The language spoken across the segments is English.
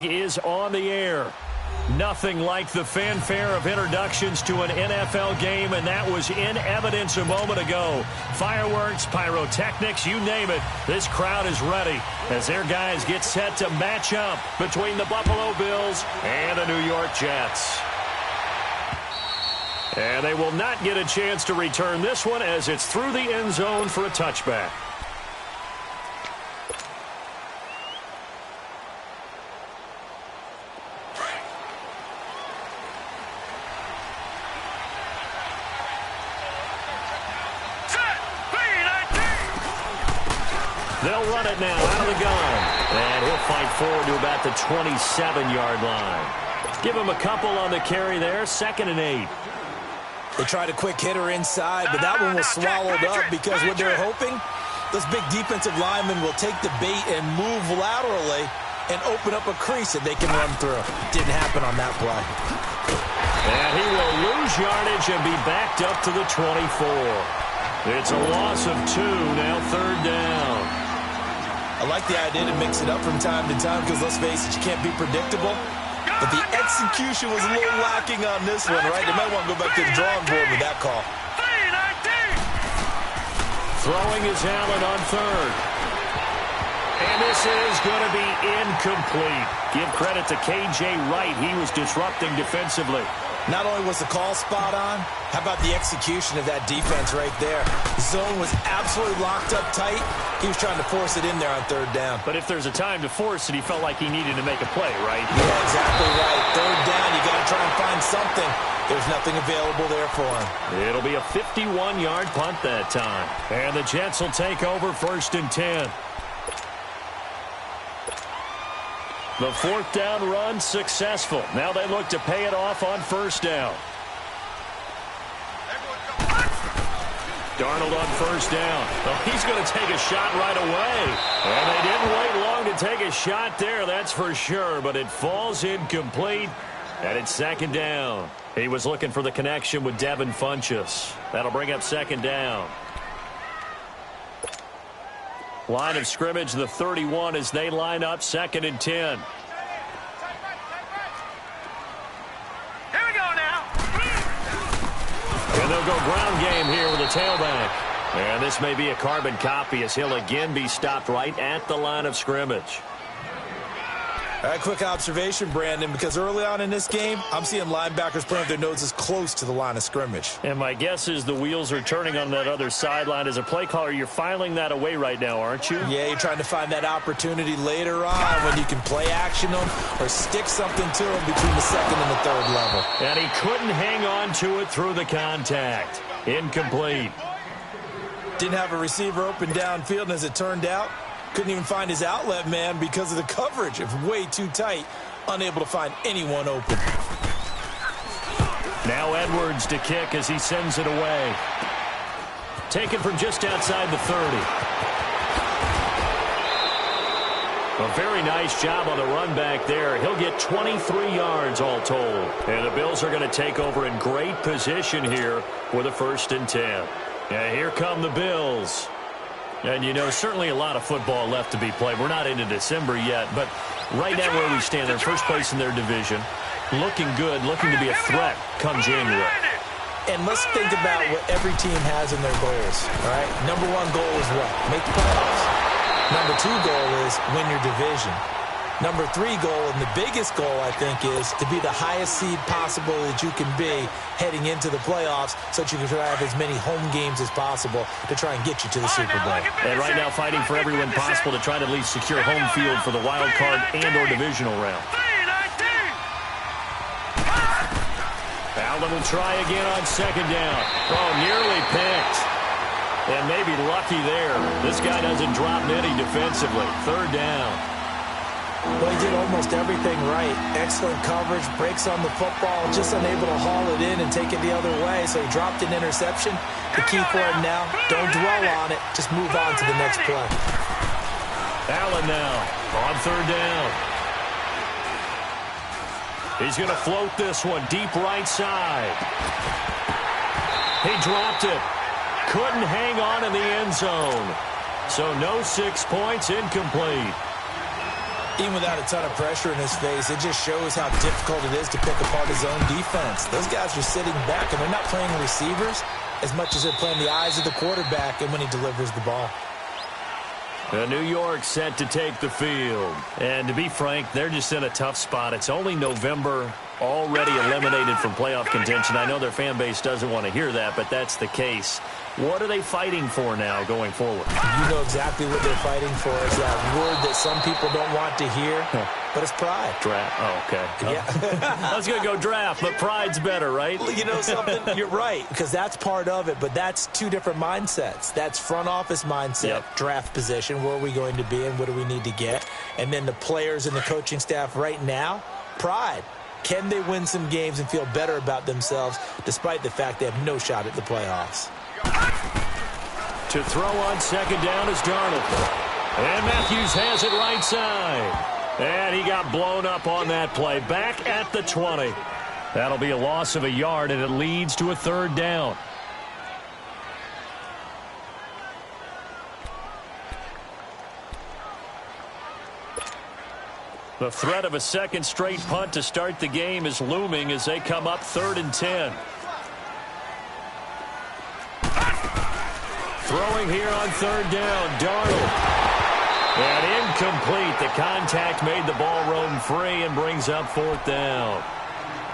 Is on the air. Nothing like the fanfare of introductions to an NFL game, and that was in evidence a moment ago. Fireworks, pyrotechnics, you name it. This crowd is ready as their guys get set to match up between the Buffalo Bills and the New York Jets. And they will not get a chance to return this one as it's through the end zone for a touchback. They'll run it now out of the gun. And he'll fight forward to about the 27-yard line. Give him a couple on the carry there. 2nd and 8. They tried a quick hitter inside, but that one was swallowed up because what they're hoping, those big defensive linemen will take the bait and move laterally and open up a crease that they can run through. Didn't happen on that play. And he will lose yardage and be backed up to the 24. It's a loss of 2, now 3rd down. I like the idea to mix it up from time to time because, let's face it, you can't be predictable. But the execution was a little lacking on this one, right? They might want to go back to the drawing board with that call. Throwing is Allen on 3rd. And this is going to be incomplete. Give credit to K.J. Wright. He was disrupting defensively. Not only was the call spot on, how about the execution of that defense right there? The zone was absolutely locked up tight. He was trying to force it in there on 3rd down. But if there's a time to force it, he felt like he needed to make a play, right? Yeah, exactly right. 3rd down, you got to try and find something. There's nothing available there for him. It'll be a 51-yard punt that time. And the Jets will take over 1st and 10. The 4th down run successful. Now they look to pay it off on 1st down. Darnold on 1st down. Oh, he's going to take a shot right away. And they didn't wait long to take a shot there, that's for sure. But it falls incomplete. And it's 2nd down. He was looking for the connection with Devin Funchess. That'll bring up 2nd down. Line of scrimmage, the 31 as they line up 2nd and 10. Here we go now. And they'll go ground game here with a tailback. And this may be a carbon copy as he'll again be stopped right at the line of scrimmage. All right, quick observation, Brandon, because early on in this game, I'm seeing linebackers putting their noses close to the line of scrimmage. And my guess is the wheels are turning on that other sideline. As a play caller, you're filing that away right now, aren't you? Yeah, you're trying to find that opportunity later on when you can play action them or stick something to them between the 2nd and the 3rd level. And he couldn't hang on to it through the contact. Incomplete. Didn't have a receiver open downfield, and as it turned out, couldn't even find his outlet man because of the coverage. It was way too tight, unable to find anyone open. Now Edwards to kick as he sends it away. Taken from just outside the 30. A very nice job on the run back there. He'll get 23 yards all told. And the Bills are going to take over in great position here with a 1st and 10. Yeah, here come the Bills. And, you know, certainly a lot of football left to be played. We're not into December yet, but right now where we stand, they're first place in their division. Looking good, looking to be a threat come January. And let's think about what every team has in their goals, all right? Number 1 goal is what? Make the playoffs. Number 2 goal is win your division. Number 3 goal, and the biggest goal, I think, is to be the highest seed possible that you can be heading into the playoffs so that you can have as many home games as possible to try and get you to the Super Bowl. And right now fighting for every win possible to try to at least secure home field for the wild card and or divisional round. Allen will try again on 2nd down. Oh, nearly picked. And maybe lucky there. This guy doesn't drop many defensively. 3rd down. Well, he did almost everything right. Excellent coverage, breaks on the football, just unable to haul it in and take it the other way, so he dropped an interception. The key for him now, don't dwell on it, just move on to the next play. Allen now on 3rd down. He's going to float this one deep right side. He dropped it. Couldn't hang on in the end zone. So no 6 points, incomplete. Even without a ton of pressure in his face, it just shows how difficult it is to pick apart his own defense. Those guys are sitting back, and they're not playing receivers as much as they're playing the eyes of the quarterback and when he delivers the ball. New York set to take the field. And to be frank, they're just in a tough spot. It's only November, already eliminated from playoff contention. I know their fan base doesn't want to hear that, but that's the case. What are they fighting for now going forward? You know exactly what they're fighting for. Is that word that some people don't want to hear, but it's pride. Draft. Oh, okay. Yeah. I was going to go draft, but pride's better, right? You know something? You're right, because that's part of it, but that's two different mindsets. That's front office mindset, draft position, where are we going to be and what do we need to get? And then the players and the coaching staff right now, pride. Can they win some games and feel better about themselves despite the fact they have no shot at the playoffs? To throw on second down is Darnold. And Matthews has it right side. And he got blown up on that play. Back at the 20. That'll be a loss of a yard, and it leads to a third down. The threat of a second straight punt to start the game is looming as they come up 3rd and 10. Throwing here on 3rd down, Darnold. And incomplete. The contact made the ball roam free and brings up 4th down.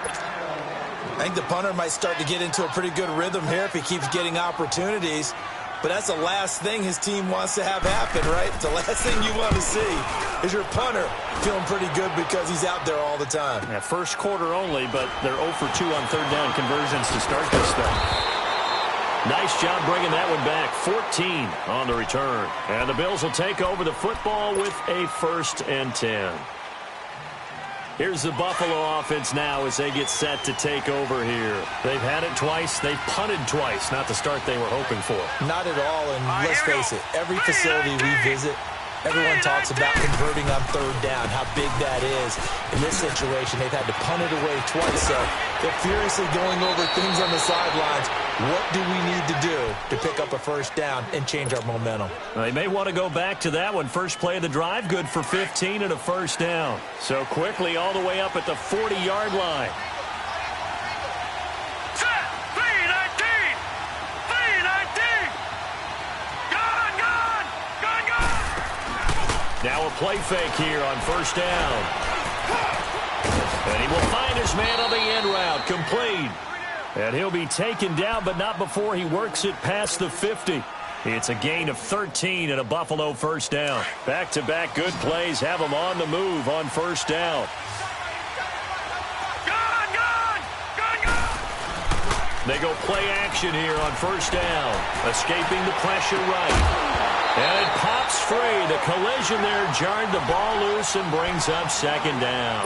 I think the punter might start to get into a pretty good rhythm here if he keeps getting opportunities. But that's the last thing his team wants to have happen, right? The last thing you want to see is your punter feeling pretty good because he's out there all the time. Yeah, first quarter only, but they're 0 for 2 on 3rd down conversions to start this thing. Nice job bringing that one back. 14 on the return. And the Bills will take over the football with a 1st and 10. Here's the Buffalo offense now as they get set to take over here. They've had it twice. They've punted twice. Not the start they were hoping for. Not at all, and let's face it, every facility we visit, everyone talks about converting on 3rd down, how big that is. In this situation, they've had to punt it away twice, so they're furiously going over things on the sidelines. What do we need to do to pick up a 1st down and change our momentum? They may want to go back to that one. First play of the drive, good for 15 and a 1st down. So quickly all the way up at the 40-yard line. Now a play fake here on 1st down. And he will find his man on the end route, complete. And he'll be taken down, but not before he works it past the 50. It's a gain of 13 and a Buffalo 1st down. Back-to-back good plays have them on the move on 1st down. They go play action here on 1st down. Escaping the pressure right. And it pops free. The collision there jarred the ball loose and brings up 2nd down.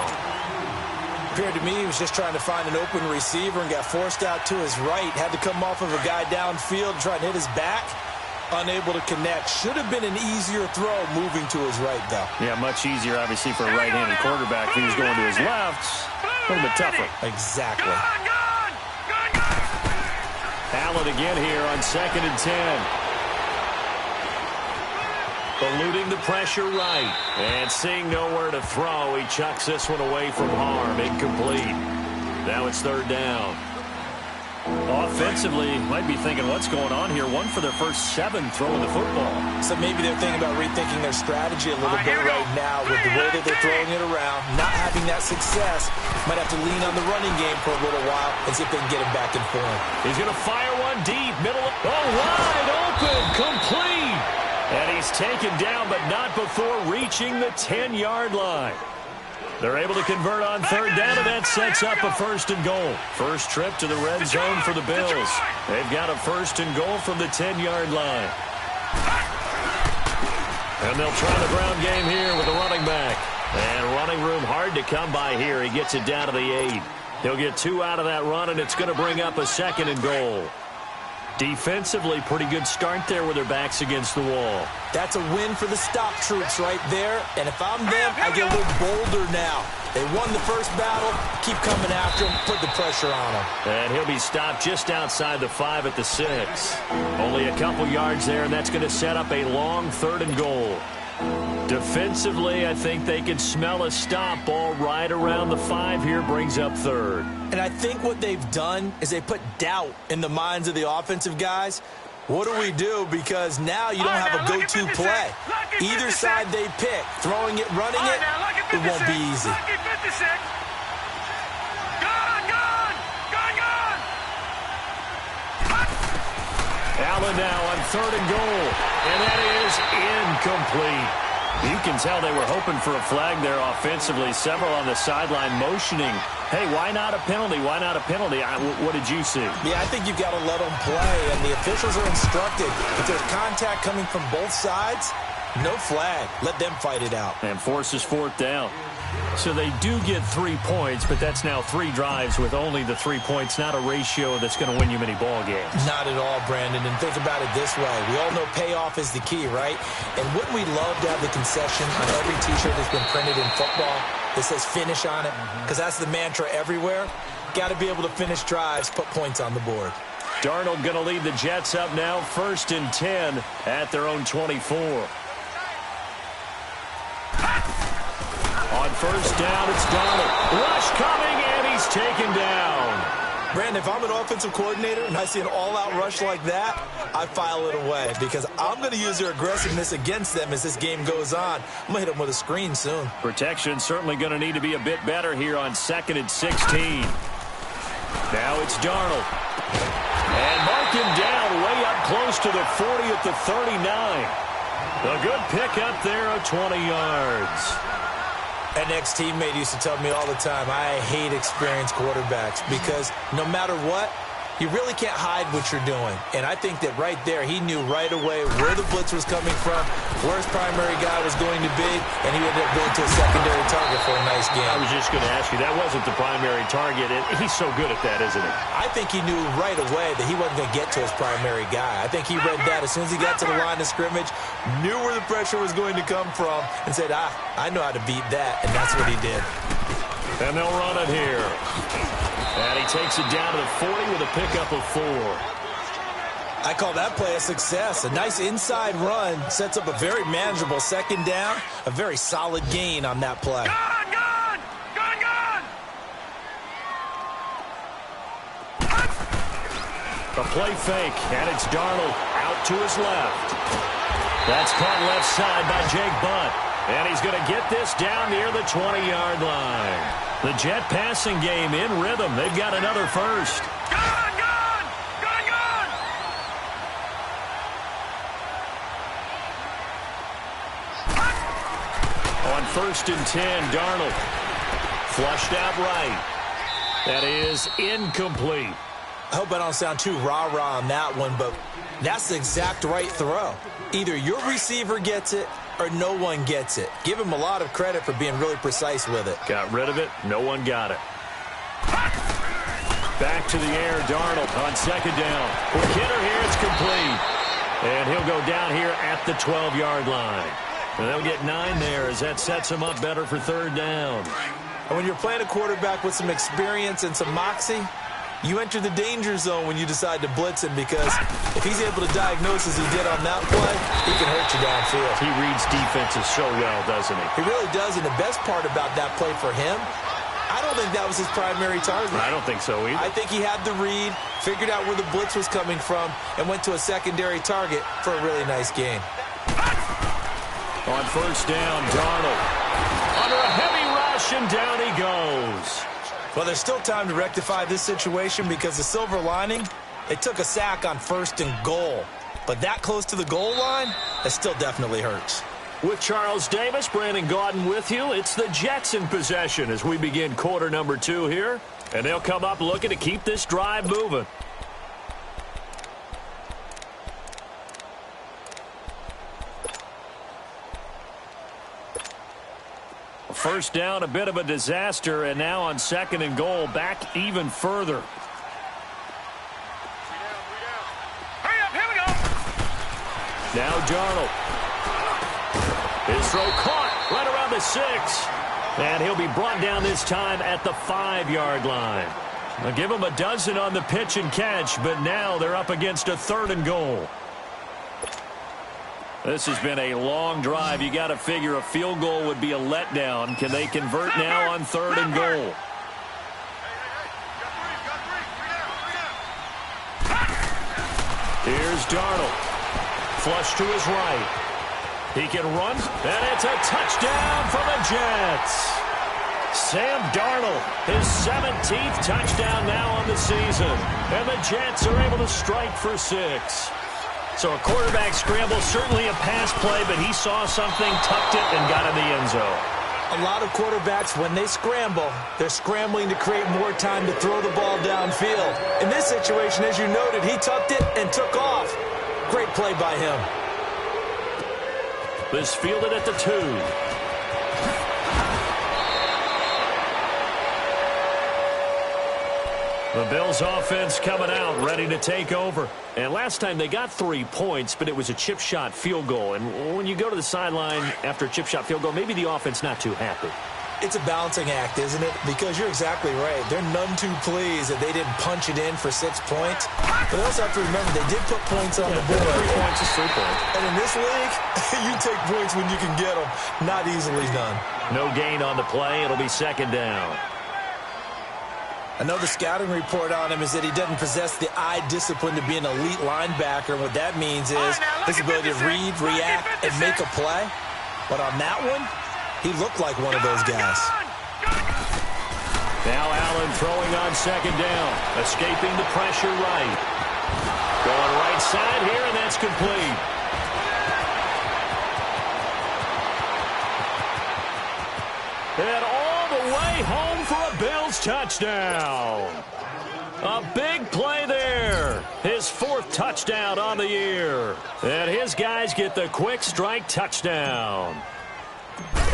Appeared to me he was just trying to find an open receiver and got forced out to his right. Had to come off of a guy downfield, try and hit his back. Unable to connect. Should have been an easier throw moving to his right, though. Yeah, much easier, obviously, for a right-handed quarterback. If he was going to his left, a little bit tougher. Exactly. Allen again here on 2nd and 10. Eluding the pressure right. And seeing nowhere to throw, he chucks this one away from harm. Incomplete. Now it's 3rd down. Offensively, might be thinking, what's going on here? 1 for their first 7 throwing the football. So maybe they're thinking about rethinking their strategy a little bit right now with the way that they're throwing it around. Not having that success. Might have to lean on the running game for a little while and see if they can get him back in form. He's going to fire one deep. Middle. Wide open. Complete. And he's taken down, but not before reaching the 10-yard line. They're able to convert on 3rd down, and that sets up a 1st and goal. First trip to the red zone for the Bills. They've got a 1st and goal from the 10-yard line. And they'll try the ground game here with the running back. And running room hard to come by here. He gets it down to the 8. He'll get 2 out of that run, and it's going to bring up a 2nd and goal. Defensively, pretty good start there with their backs against the wall. That's a win for the stop troops right there. And if I'm them, I get a little bolder now. They won the first battle. Keep coming after him. Put the pressure on him. And he'll be stopped just outside the 5 at the 6. Only a couple yards there, and that's going to set up a long 3rd and goal. Defensively, I think they can smell a stop. Ball right around the 5 here, brings up third. And I think what they've done is they put doubt in the minds of the offensive guys. What do we do? Because now you don't have a go-to play. Either side they pick, throwing it, running it, it won't be easy. Allen now on 3rd and goal, and that is incomplete. You can tell they were hoping for a flag there offensively. Several on the sideline motioning, hey, why not a penalty? Why not a penalty? What did you see? Yeah, I think you've got to let them play, and the officials are instructed. If there's contact coming from both sides, no flag. Let them fight it out. And forces 4th down. So they do get 3 points, but that's now 3 drives with only the 3 points, not a ratio that's going to win you many ball games. Not at all, Brandon. And think about it this way. We all know payoff is the key, right? And wouldn't we love to have the concession on every T-shirt that's been printed in football that says finish on it? Because that's the mantra everywhere. Got to be able to finish drives, put points on the board. Darnold going to lead the Jets up now, 1st and 10 at their own 24. On 1st down, it's Darnold. Rush coming, and he's taken down. Brandon, if I'm an offensive coordinator and I see an all-out rush like that, I file it away because I'm going to use their aggressiveness against them as this game goes on. I'm going to hit them with a screen soon. Protection certainly going to need to be a bit better here on 2nd and 16. Now it's Darnold. And mark him down way up close to the 40 at the 39. A good pickup there of 20 yards. An ex-teammate used to tell me all the time, I hate experienced quarterbacks because no matter what, you really can't hide what you're doing. And I think that right there, he knew right away where the blitz was coming from, where his primary guy was going to be, and he ended up going to a secondary target for a nice game. I was just going to ask you, that wasn't the primary target. He's so good at that, isn't he? I think he knew right away that he wasn't going to get to his primary guy. I think he read that as soon as he got to the line of scrimmage, knew where the pressure was going to come from, and said, I know how to beat that, and that's what he did. And they'll run it here. And he takes it down to the 40 with a pickup of 4. I call that play a success. A nice inside run sets up a very manageable 2nd down. A very solid gain on that play. Gone! A play fake, and it's Darnold out to his left. That's caught left side by Jake Butt. And he's going to get this down near the 20-yard line. The Jet passing game in rhythm. They've got another first. Gone! On 1st and 10, Darnold flushed out right. That is incomplete. I hope I don't sound too rah-rah on that one, but that's the exact right throw. Either your receiver gets it or no one gets it. Give him a lot of credit for being really precise with it. Got rid of it. No one got it. Back to the air, Darnold on 2nd down. With Kidder here, it's complete. And he'll go down here at the 12-yard line. And they'll get 9 there as that sets him up better for 3rd down. And when you're playing a quarterback with some experience and some moxie, you enter the danger zone when you decide to blitz him because if he's able to diagnose as he did on that play, he can hurt you downfield. He reads defenses so well, doesn't he? He really does, and the best part about that play for him, I don't think that was his primary target. I don't think so either. I think he had the read, figured out where the blitz was coming from, and went to a secondary target for a really nice game. On 1st down, Darnold under a heavy rush, and down he goes. Well, there's still time to rectify this situation because the silver lining, they took a sack on 1st and goal. But that close to the goal line, that still definitely hurts. With Charles Davis, Brandon Gaudin with you. It's the Jets in possession as we begin quarter number 2 here. And they'll come up looking to keep this drive moving. First down, a bit of a disaster, and now on 2nd and goal, back even further. Hurry up, here we go! Now Darnold. His throw caught right around the 6. And he'll be brought down this time at the 5-yard line. They'll give him a dozen on the pitch and catch, but now they're up against a 3rd and goal. This has been a long drive. You got to figure a field goal would be a letdown. Can they convert now on 3rd and goal? Here's Darnold. Flush to his right. He can run, and it's a touchdown for the Jets. Sam Darnold, his 17th touchdown now on the season. And the Jets are able to strike for 6. So a quarterback scramble, certainly a pass play, but he saw something, tucked it, and got in the end zone. A lot of quarterbacks, when they scramble, they're scrambling to create more time to throw the ball downfield. In this situation, as you noted, he tucked it and took off. Great play by him. This fielded at the 2. The Bills offense coming out, ready to take over. And last time they got 3 points, but it was a chip shot field goal. And when you go to the sideline after a chip shot field goal, maybe the offense not too happy. It's a balancing act, isn't it? Because you're exactly right. They're none too pleased that they didn't punch it in for 6 points. But they also have to remember they did put points on the board. 3 points is 3 points. And in this league, you take points when you can get them. Not easily done. No gain on the play. It'll be 2nd down. I know the scouting report on him is that he doesn't possess the eye discipline to be an elite linebacker. And what that means is his ability to read, react, and make a play. But on that one, he looked like one of those guys. Now Allen throwing on 2nd down. Escaping the pressure right. Going right side here, and that's complete. And all the way home for a Bills touchdown. A big play there. His 4th touchdown on the year. And his guys get the quick strike touchdown.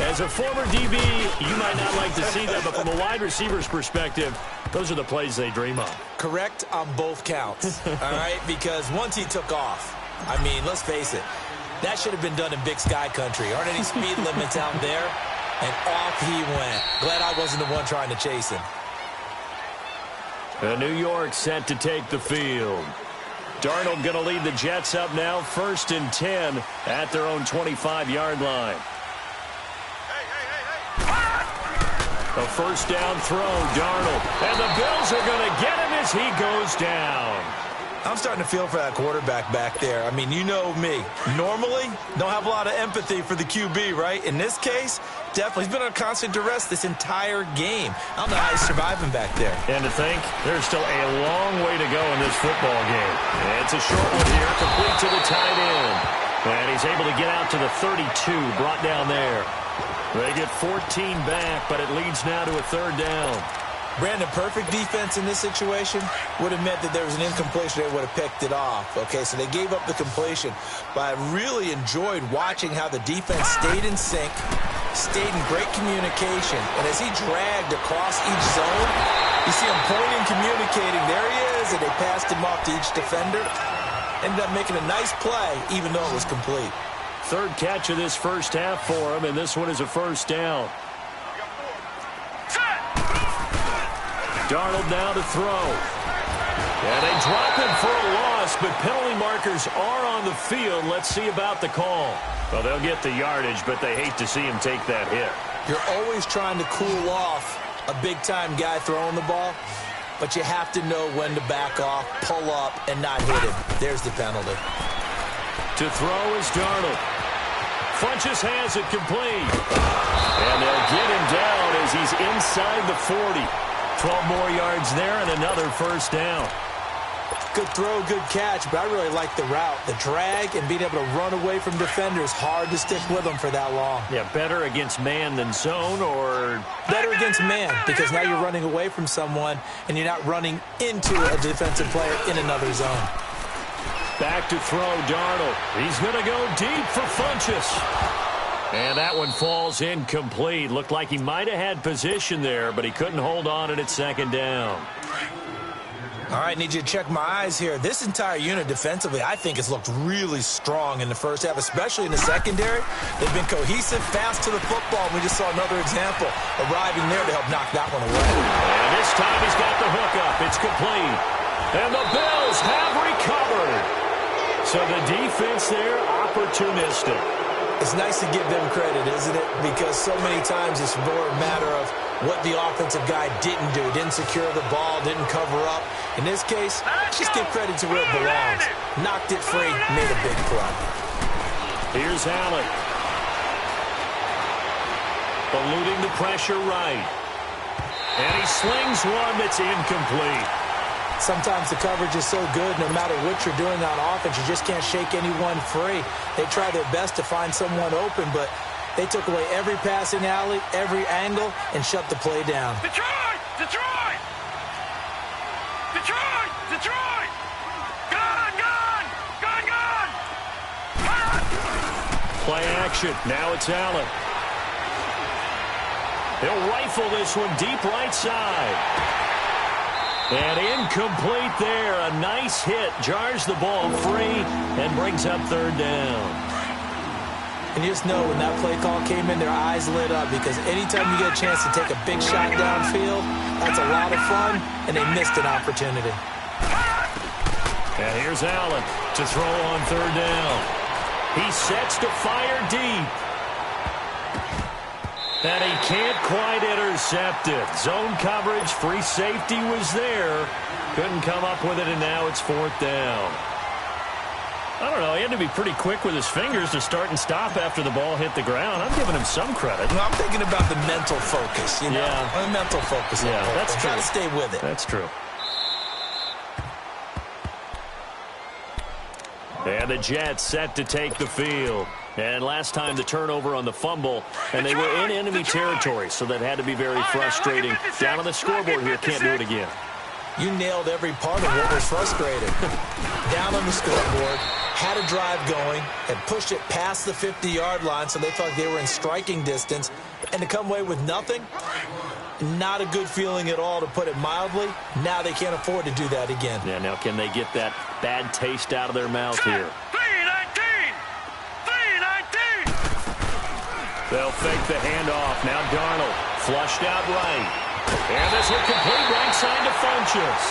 As a former DB, you might not like to see that, but from a wide receiver's perspective, those are the plays they dream of. Correct on both counts, all right? Because once he took off, I mean, let's face it, that should have been done in Big Sky country. Aren't any speed limits out there? And off he went. Glad I wasn't the one trying to chase him. And New York set to take the field. Darnold going to lead the Jets up now, 1st and 10 at their own 25-yard line. A 1st down throw, Darnold. And the Bills are going to get him as he goes down. I'm starting to feel for that quarterback back there. I mean, you know me. Normally, don't have a lot of empathy for the QB, right? In this case, definitely. He's been under constant duress this entire game. I don't know how he's surviving back there. And to think, there's still a long way to go in this football game. And it's a short one here, complete to the tight end. And he's able to get out to the 32, brought down there. They get 14 back, but it leads now to a 3rd down. Brandon, perfect defense in this situation would have meant that there was an incompletion. They would have picked it off. Okay, so they gave up the completion. But I really enjoyed watching how the defense stayed in sync, stayed in great communication. And as he dragged across each zone, you see him pointing, communicating. There he is, and they passed him off to each defender. Ended up making a nice play, even though it was complete. 3rd catch of this 1st half for him, and this one is a 1st down. Darnold now to throw. And they drop him for a loss, but penalty markers are on the field. Let's see about the call. Well, they'll get the yardage, but they hate to see him take that hit. You're always trying to cool off a big-time guy throwing the ball, but you have to know when to back off, pull up, and not hit him. There's the penalty. To throw is Darnold. Funches has it complete. And they'll get him down as he's inside the 40. 12 more yards there and another 1st down. Good throw, good catch, but I really like the route. The drag and being able to run away from defenders, hard to stick with them for that long. Yeah, better against man than zone, or better against man, because now you're running away from someone and you're not running into a defensive player in another zone. Back to throw, Darnold. He's going to go deep for Funches. And that one falls incomplete. Looked like he might have had position there, but he couldn't hold on and it's 2nd down. All right, need you to check my eyes here. This entire unit defensively, I think, has looked really strong in the 1st half, especially in the secondary. They've been cohesive, fast to the football. We just saw another example arriving there to help knock that one away. And this time he's got the hook up. It's complete. And the Bills have recovered. So the defense there, opportunistic. It's nice to give them credit, isn't it? Because so many times it's more a matter of what the offensive guy didn't do. Didn't secure the ball, didn't cover up. In this case, just give credit to where it belongs. Knocked it free, made a big play. Here's Allen. Eluding the pressure right. And he slings one that's incomplete. Sometimes the coverage is so good, no matter what you're doing on offense, you just can't shake anyone free. They try their best to find someone open, but they took away every passing alley, every angle, and shut the play down. Detroit! Detroit! Detroit! Detroit! Gone! Gone! Gone! Gone! Play action. Now it's Allen. He'll rifle this one deep right side. And incomplete there. A nice hit. Jars the ball free and brings up third down. And you just know when that play call came in, their eyes lit up, because anytime you get a chance to take a big shot downfield, that's a lot of fun, and they missed an opportunity. And here's Allen to throw on third down. He sets to fire deep. And he can't quite intercept it. Zone coverage, free safety was there. Couldn't come up with it, and now it's fourth down. I don't know. He had to be pretty quick with his fingers to start and stop after the ball hit the ground. I'm giving him some credit. Well, I'm thinking about the mental focus, you know? Yeah. The mental focus. Yeah, that's true. Got to stay with it. That's true. And the Jets set to take the field. And last time the turnover on the fumble, and they were in enemy territory, so that had to be very frustrating. Down on the scoreboard here, can't do it again. You nailed every part of what was frustrating. Down on the scoreboard, had a drive going, and pushed it past the 50-yard line, so they felt like they were in striking distance. And to come away with nothing, not a good feeling at all, to put it mildly. Now they can't afford to do that again. Yeah, now can they get that bad taste out of their mouth here? They'll fake the handoff. Now Darnold flushed out right. And this will complete right side to Funchess.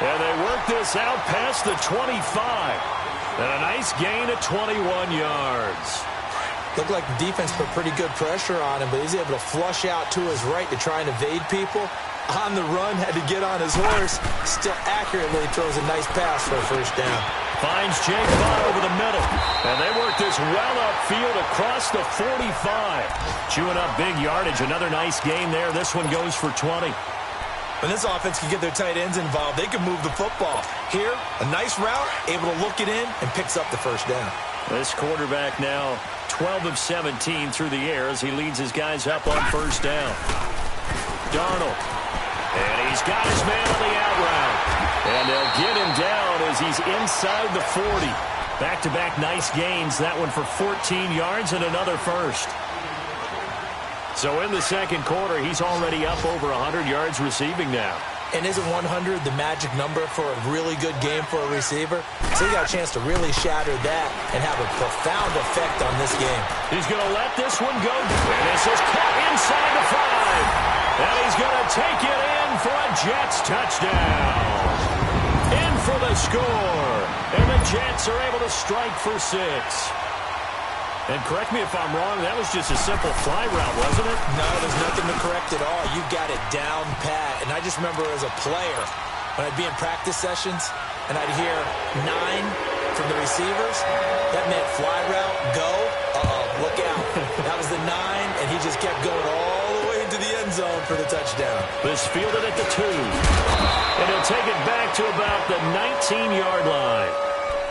And they work this out past the 25. And a nice gain of 21 yards. Looked like the defense put pretty good pressure on him, but he's able to flush out to his right to try and evade people. On the run, had to get on his horse. Still accurately throws a nice pass for a first down. Finds Jake Bott over the middle. And they work this well upfield across the 45. Chewing up big yardage. Another nice gain there. This one goes for 20. When this offense can get their tight ends involved, they can move the football. Here, a nice route, able to look it in, and picks up the first down. This quarterback now 12 of 17 through the air as he leads his guys up on first down. Darnold. And he's got his man on the out route. And they'll get him down as he's inside the 40. Back-to-back nice gains. That one for 14 yards and another first. So in the second quarter, he's already up over 100 yards receiving now. And isn't 100 the magic number for a really good game for a receiver? So he got a chance to really shatter that and have a profound effect on this game. He's going to let this one go. And this is caught inside the 5. And he's going to take it in for a Jets touchdown. In for the score. And the Jets are able to strike for 6. And correct me if I'm wrong, that was just a simple fly route, wasn't it? No, there's nothing to correct at all. You got it down pat. And I just remember as a player, when I'd be in practice sessions, and I'd hear 9 from the receivers, that meant fly route, go, look out. That was the 9, and he just kept going all the way into the end zone for the touchdown. This fielded at the 2. And he'll take it back to about the 19-yard line.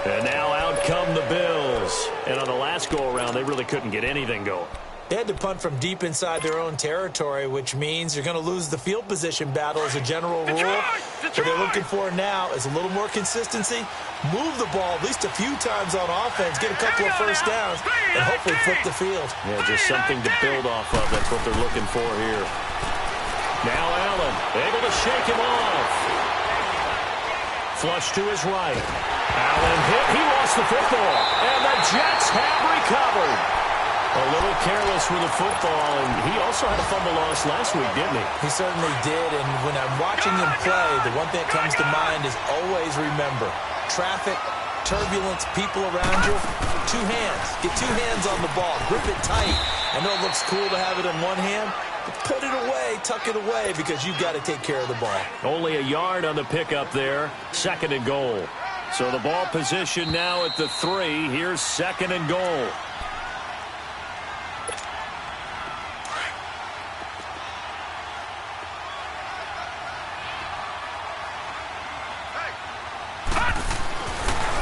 And now out come the Bills. And on the last go-around, they really couldn't get anything going. They had to punt from deep inside their own territory, which means you're going to lose the field position battle as a general rule. What they're looking for now is a little more consistency, move the ball at least a few times on offense, get a couple of first downs, and hopefully flip the field. Yeah, just something to build off of. That's what they're looking for here. Now Allen, able to shake him off. Flush to his right. Allen hit. He lost the football. And the Jets have recovered. A little careless with the football, and he also had a fumble loss last week, didn't he? He certainly did, and when I'm watching him play, the one thing that comes to mind is always remember, traffic turbulence, people around you, two hands. Get two hands on the ball. Grip it tight. I know it looks cool to have it in one hand, but put it away, tuck it away, because you've got to take care of the ball. Only a yard on the pickup there. 2nd and goal. So the ball position now at the 3. Here's 2nd and goal.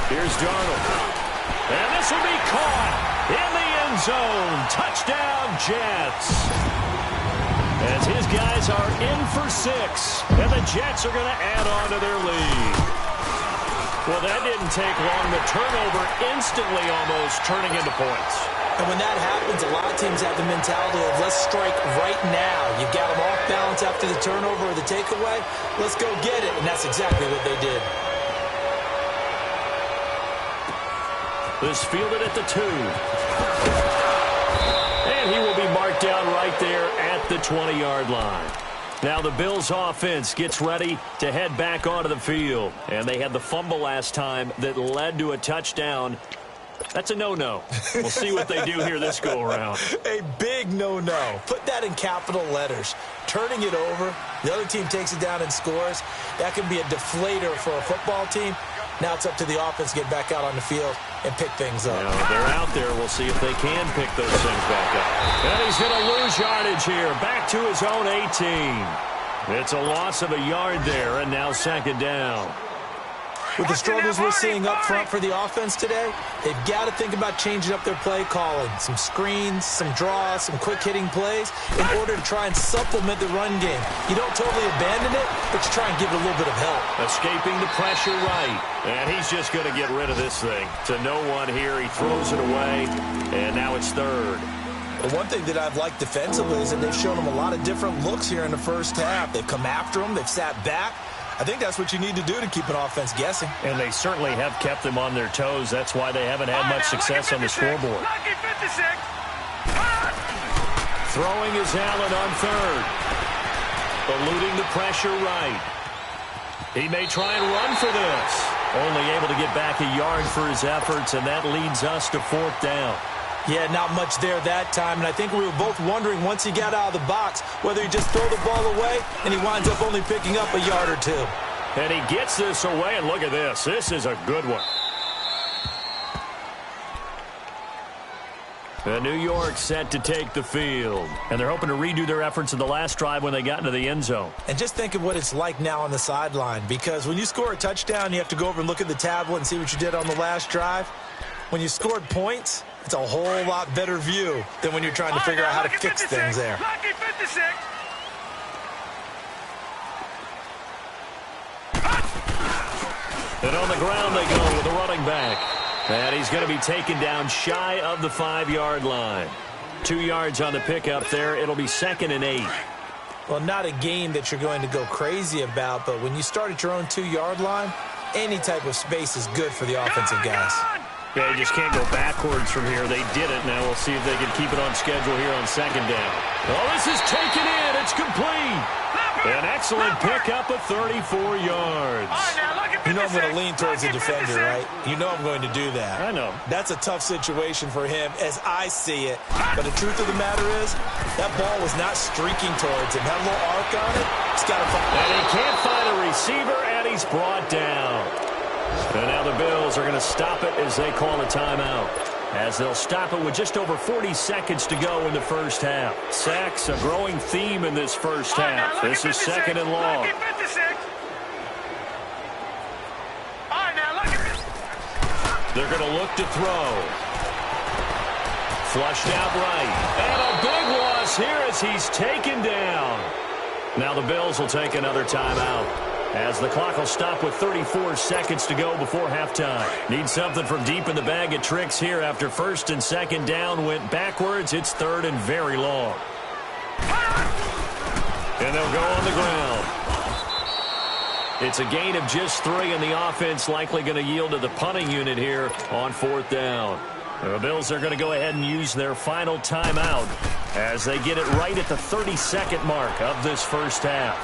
Here's Darnold. And this will be caught in the end zone. Touchdown, Jets. As his guys are in for 6. And the Jets are going to add on to their lead. Well, that didn't take long. The turnover instantly almost turning into points. And when that happens, a lot of teams have the mentality of let's strike right now. You got them off balance after the turnover or the takeaway. Let's go get it. And that's exactly what they did. This fielded at the 2. And he will be marked down right there at the 20-yard line. Now the Bills offense gets ready to head back onto the field. And they had the fumble last time that led to a touchdown. That's a no-no. We'll see what they do here this go-around. A big no-no. Put that in capital letters. Turning it over, the other team takes it down and scores. That can be a deflator for a football team. Now it's up to the offense to get back out on the field and pick things up. Now, they're out there. We'll see if they can pick those things back up. And he's going to lose yardage here. Back to his own 18. It's a loss of a yard there, and now 2nd down. With the struggles we're seeing up front for the offense today, they've got to think about changing up their play calling. Some screens, some draws, some quick-hitting plays in order to try and supplement the run game. You don't totally abandon it, but you try and give it a little bit of help. Escaping the pressure right. And he's just going to get rid of this thing. To no one here, he throws it away, and now it's 3rd. The one thing that I've liked defensively is that they've shown them a lot of different looks here in the first half. They've come after them. They've sat back. I think that's what you need to do to keep an offense guessing. And they certainly have kept them on their toes. That's why they haven't had much success on the scoreboard. Throwing is Allen on 3rd. Eluding the pressure right. He may try and run for this. Only able to get back a yard for his efforts, and that leads us to 4th down. Yeah, not much there that time, and I think we were both wondering once he got out of the box whether he just throw the ball away and he winds up only picking up a yard or 2. And he gets this away, and look at this. This is a good one. And New York set to take the field, and they're hoping to redo their efforts in the last drive when they got into the end zone. And just think of what it's like now on the sideline, because when you score a touchdown, you have to go over and look at the tablet and see what you did on the last drive. When you scored points, it's a whole lot better view than when you're trying to figure out how to fix things there. And on the ground they go with the running back. And he's going to be taken down shy of the 5-yard line. 2 yards on the pickup there. It'll be 2nd and 8. Well, not a game that you're going to go crazy about, but when you start at your own 2-yard line, any type of space is good for the offensive guys. Yeah, you just can't go backwards from here. They did it. Now we'll see if they can keep it on schedule here on 2nd down. Oh, this is taken in. It's complete. An excellent pickup of 34 yards. You know I'm going to lean towards the defender, right? You know I'm going to do that. I know. That's a tough situation for him as I see it. But the truth of the matter is, that ball was not streaking towards him. Had a little arc on it. He's got to find. And he can't find a receiver, and he's brought down. And now the Bills are going to stop it as they call a timeout. As they'll stop it with just over 40 seconds to go in the first half. Sacks, a growing theme in this first half. This is 2nd and long. They're going to look to throw. Flushed out right. And a big loss here as he's taken down. Now the Bills will take another timeout, as the clock will stop with 34 seconds to go before halftime. Need something from deep in the bag of tricks here after 1st and 2nd down went backwards. It's 3rd and very long. And they'll go on the ground. It's a gain of just 3, and the offense likely going to yield to the punting unit here on 4th down. The Bills are going to go ahead and use their final timeout as they get it right at the 30-second mark of this first half.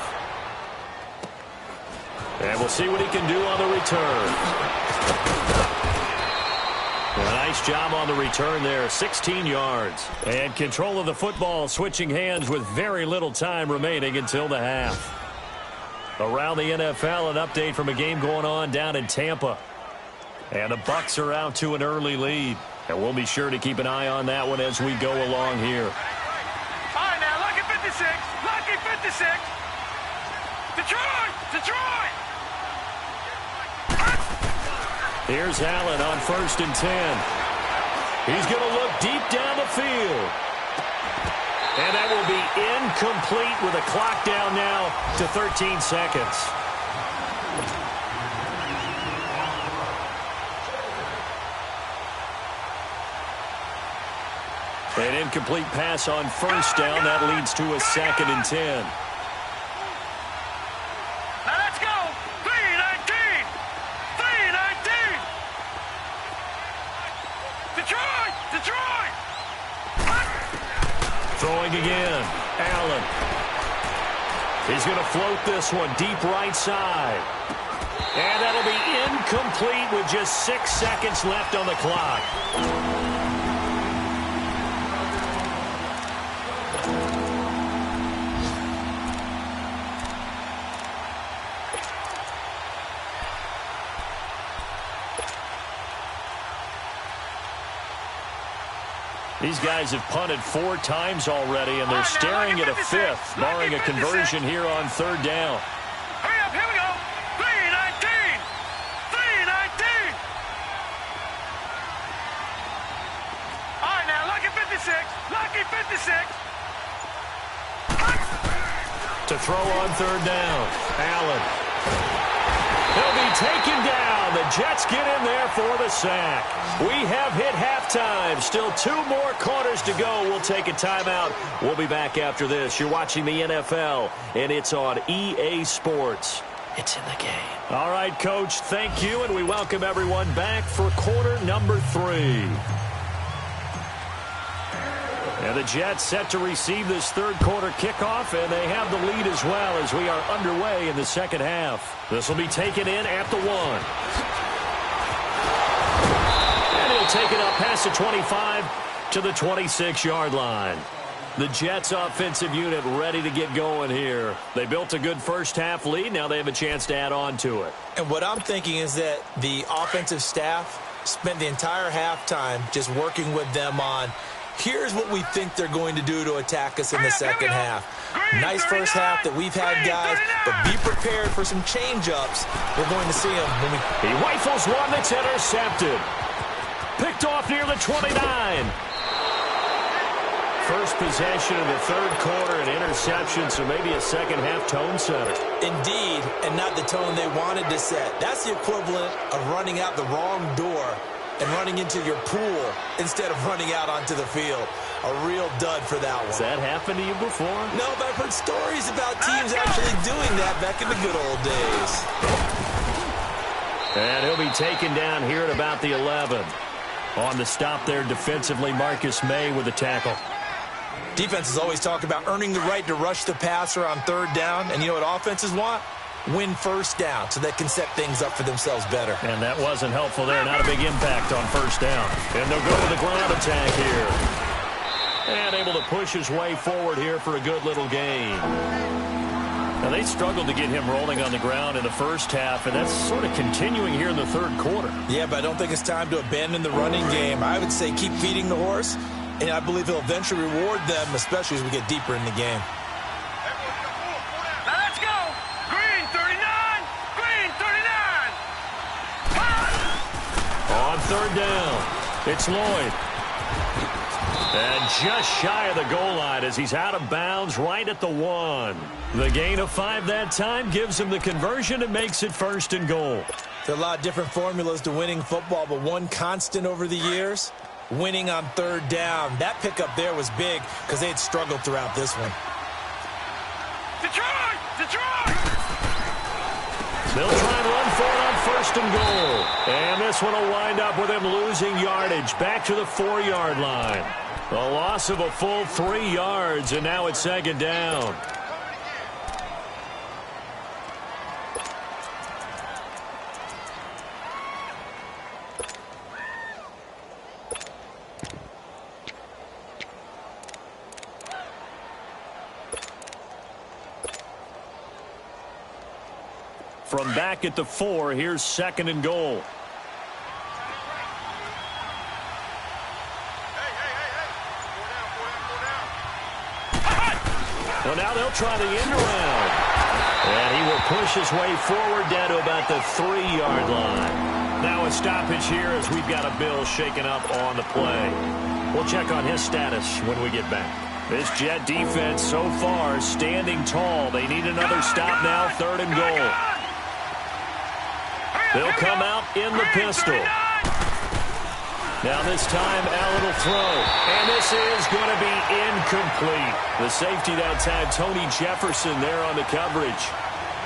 And we'll see what he can do on the return. Well, nice job on the return there, 16 yards. And control of the football switching hands with very little time remaining until the half. Around the NFL, an update from a game going on down in Tampa. And the Bucs are out to an early lead. And we'll be sure to keep an eye on that one as we go along here. All right, now, lucky 56. Lucky 56. Detroit! Detroit! Here's Allen on 1st and 10. He's going to look deep down the field. And that will be incomplete with a clock down now to 13 seconds. An incomplete pass on 1st down. That leads to a 2nd and 10. Now let's go. 3-19. 3-19. Detroit! Detroit! Throwing again. Allen. He's going to float this one deep right side. And that'll be incomplete with just 6 seconds left on the clock. These guys have punted 4 times already, and they're staring at a 5th, barring a conversion here on 3rd down. Hurry up, here we go. 3-19. 3-19. All right, now, lucky 56. Lucky 56. To throw on 3rd down. Allen. He'll be taken down. The Jets get in there for the sack. We have hit halftime. Still 2 more quarters to go. We'll take a timeout. We'll be back after this. You're watching the NFL, and it's on EA Sports. It's in the game. All right, Coach, thank you, and we welcome everyone back for quarter number 3. And the Jets set to receive this 3rd quarter kickoff, and they have the lead as well as we are underway in the 2nd half. This will be taken in at the 1. And he'll take it up past the 25 to the 26-yard line. The Jets offensive unit ready to get going here. They built a good first half lead. Now they have a chance to add on to it. And what I'm thinking is that the offensive staff spent the entire halftime just working with them on here's what we think they're going to do to attack us in the 2nd half. Nice first half that we've had, guys, but be prepared for some change-ups. We're going to see them when we... He rifles one that's intercepted. Picked off near the 29. First possession of the 3rd quarter, an interception, so maybe a 2nd half tone setter. Indeed, and not the tone they wanted to set. That's the equivalent of running out the wrong door and running into your pool instead of running out onto the field. A real dud for that one. Has that happened to you before? No, but I've heard stories about teams actually doing that back in the good old days. And he'll be taken down here at about the 11. On the stop there defensively, Marcus May with the tackle. Defenses always talk about earning the right to rush the passer on 3rd down. And you know what offenses want? Win 1st down so they can set things up for themselves better. And that wasn't helpful there. Not a big impact on 1st down. And they'll go to the ground attack here. And able to push his way forward here for a good little gain. Now, they struggled to get him rolling on the ground in the first half, and that's sort of continuing here in the 3rd quarter. Yeah, but I don't think it's time to abandon the running game. I would say keep feeding the horse, and I believe he'll eventually reward them, especially as we get deeper in the game. Now let's go. Green 39. Green 39. On 3rd down, it's Lloyd. And just shy of the goal line as he's out of bounds right at the 1. The gain of 5 that time gives him the conversion and makes it 1st and goal. There are a lot of different formulas to winning football, but one constant over the years, winning on 3rd down. That pickup there was big because they had struggled throughout this one. Detroit! Detroit! They'll try and run for it on 1st and goal. And this one will wind up with him losing yardage back to the 4-yard line. A loss of a full 3 yards, and now it's 2nd down. From back at the 4, here's 2nd and goal. Well, now they'll try the end around. And he will push his way forward down to about the 3-yard line. Now a stoppage here as we've got a Bill shaken up on the play. We'll check on his status when we get back. This Jet defense so far standing tall. They need another stop now, 3rd and goal. They'll come out in the pistol. Now this time, Allen will throw. And this is going to be incomplete. The safety that time, Tony Jefferson there on the coverage.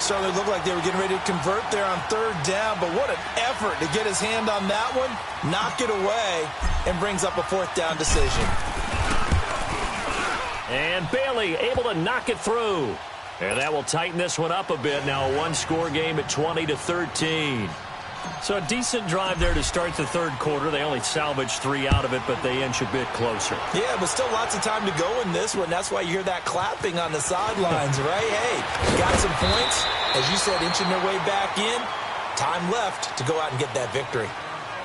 Certainly looked like they were getting ready to convert there on 3rd down, but what an effort to get his hand on that one, knock it away, and brings up a 4th down decision. And Bailey able to knock it through. And that will tighten this one up a bit. Now a one-score game at 20-13. So a decent drive there to start the 3rd quarter. They only salvaged 3 out of it, but they inch a bit closer. Yeah, but still lots of time to go in this one. That's why you hear that clapping on the sidelines, right? Hey, got some points. As you said, inching their way back in. Time left to go out and get that victory.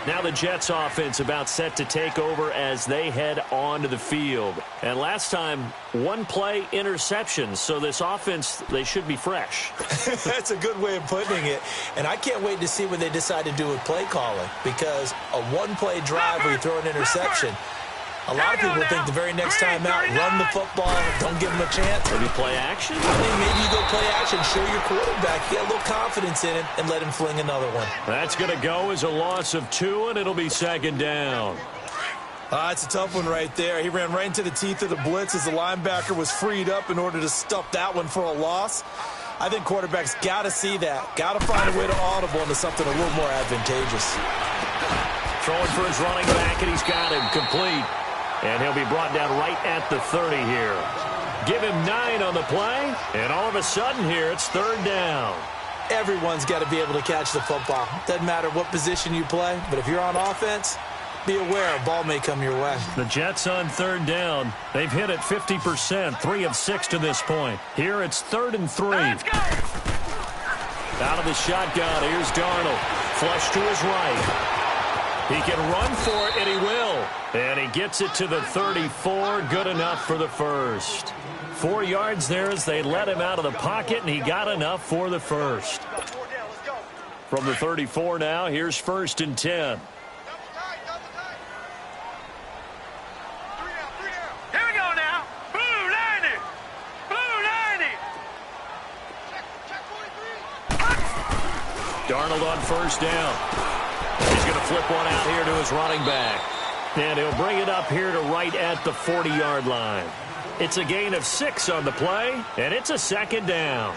Now the Jets offense about set to take over as they head onto the field. And last time, 1 play interception. So this offense, they should be fresh. That's a good way of putting it. And I can't wait to see what they decide to do with play calling. Because a 1-play drive where you throw an interception, a lot of people think the very next time out, run the football, don't give them a chance. Maybe play action? I think maybe you go play action, show your quarterback, get a little confidence in it, and let him fling another one. That's going to go as a loss of 2, and it'll be 2nd down. It's a tough one right there. He ran right into the teeth of the blitz as the linebacker was freed up in order to stuff that one for a loss. I think quarterbacks got to see that, got to find a way to audible into something a little more advantageous. Throwing for his running back, and he's got him complete. And he'll be brought down right at the 30 here. Give him 9 on the play, and all of a sudden here, it's 3rd down. Everyone's got to be able to catch the football. Doesn't matter what position you play, but if you're on offense, be aware a ball may come your way. The Jets on 3rd down. They've hit it 50%, 3 of 6 to this point. Here it's 3rd and 3. Out of the shotgun, here's Darnold. Flush to his right. He can run for it, and he will. And he gets it to the 34. Good enough for the first. 4 yards there as they let him out of the pocket, and he got enough for the first. From the 34 now, here's 1st and 10. Here we go now. Blue 90. Blue 90. Check 43. Darnold on 1st down. He's going to flip one out here to his running back. And he'll bring it up here to right at the 40-yard line. It's a gain of 6 on the play, and it's a 2nd down.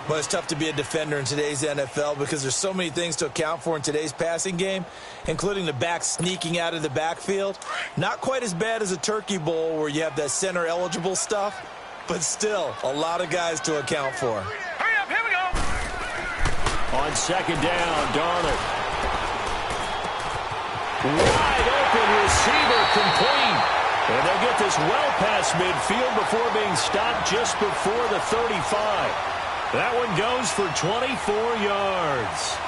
Well, it's tough to be a defender in today's NFL because there's so many things to account for in today's passing game, including the back sneaking out of the backfield. Not quite as bad as a turkey bowl where you have that center-eligible stuff, but still a lot of guys to account for. Hurry up, here we go. On 2nd down, Darnold. Wide open receiver complete. And they'll get this well past midfield before being stopped just before the 35. That one goes for 24 yards.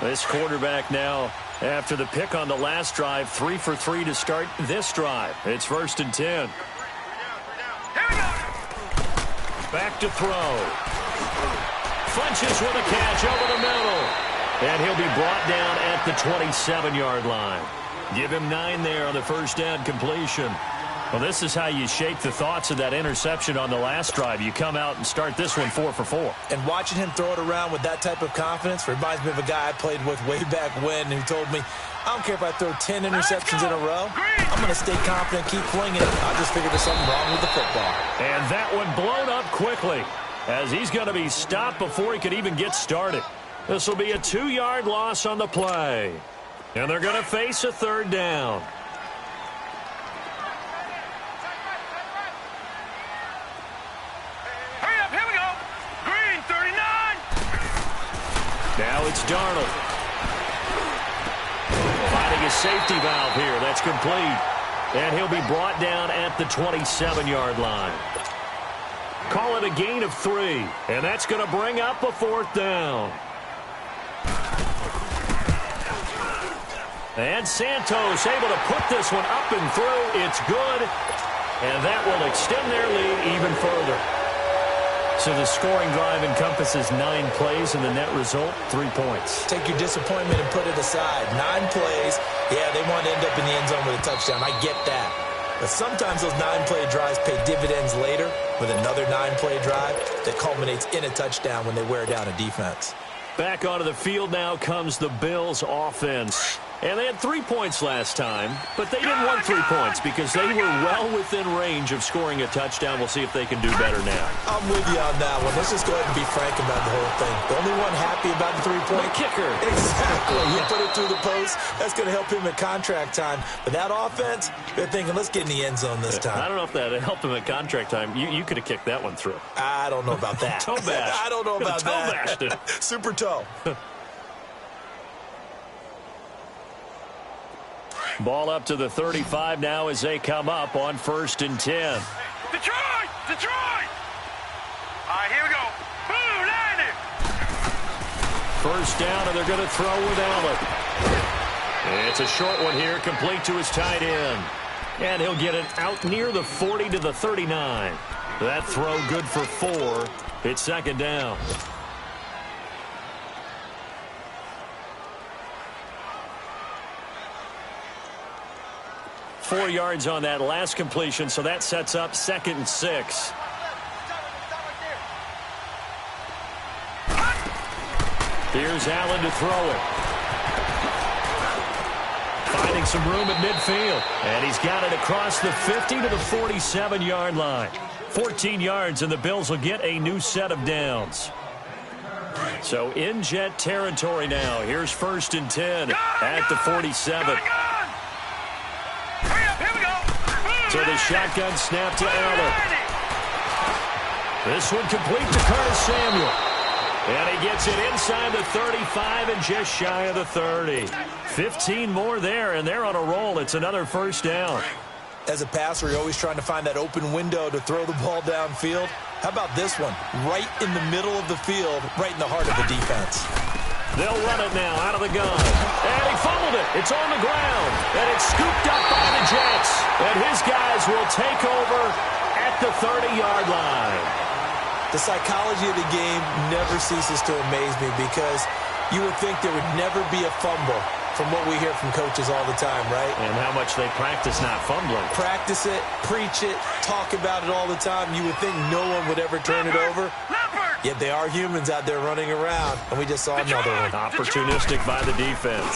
This quarterback now, after the pick on the last drive, 3 for 3 to start this drive. It's 1st and 10. Back to throw. Funches with a catch over the middle. And he'll be brought down at the 27-yard line. Give him 9 there on the 1st down completion. Well, this is how you shake the thoughts of that interception on the last drive. You come out and start this one 4 for 4. And watching him throw it around with that type of confidence reminds me of a guy I played with way back when who told me, I don't care if I throw 10 interceptions in a row. I'm going to stay confident, keep flinging it. I just figured there's something wrong with the football. And that one blown up quickly as he's going to be stopped before he could even get started. This will be a 2-yard loss on the play. And they're going to face a 3rd down. Now it's Darnold. Finding a safety valve here. That's complete. And he'll be brought down at the 27-yard line. Call it a gain of 3. And that's going to bring up a 4th down. And Santos able to put this one up and through. It's good. And that will extend their lead even further. So the scoring drive encompasses 9 plays, and the net result, 3 points. Take your disappointment and put it aside. 9 plays. Yeah, they want to end up in the end zone with a touchdown. I get that. But sometimes those 9-play drives pay dividends later with another 9-play drive that culminates in a touchdown when they wear down a defense. Back onto the field now comes the Bills offense. And they had 3 points last time, but they didn't want 3 points because they were well within range of scoring a touchdown. We'll see if they can do better now. I'm with you on that one. Let's just go ahead and be frank about the whole thing. The only one happy about the 3-point kicker. Exactly. You put it through the post. That's going to help him at contract time. But that offense, they're thinking, let's get in the end zone this time. I don't know if that helped him at contract time. You could have kicked that one through. I don't know about that. Toe bash. I don't know about toe that. Bashed it. Super toe. Ball up to the 35 now as they come up on 1st and 10. Detroit! Detroit! All right, here we go. Boom, line it. 1st down, and they're going to throw with Allen. It's a short one here, complete to his tight end. And he'll get it out near the 40 to the 39. That throw good for 4. It's 2nd down. Four yards on that last completion, so that sets up 2nd and 6. Here's Allen to throw it. Finding some room at midfield. And he's got it across the 50 to the 47-yard line. 14 yards, and the Bills will get a new set of downs. So in Jet territory now. Here's 1st and 10 at the 47. So the shotgun snap to Allen. This one complete to Curtis Samuel. And he gets it inside the 35 and just shy of the 30. 15 more there, and they're on a roll. It's another 1st down. As a passer, you're always trying to find that open window to throw the ball downfield. How about this one? Right in the middle of the field, right in the heart of the defense. They'll run it now out of the gun. And he fumbled it. It's on the ground. And it's scooped up by the Jets. And his guys will take over at the 30-yard line. The psychology of the game never ceases to amaze me because you would think there would never be a fumble from what we hear from coaches all the time, right? And how much they practice not fumbling. Practice it, preach it, talk about it all the time. You would think no one would ever turn it over. Yet they are humans out there running around, and we just saw another one. Opportunistic by the defense.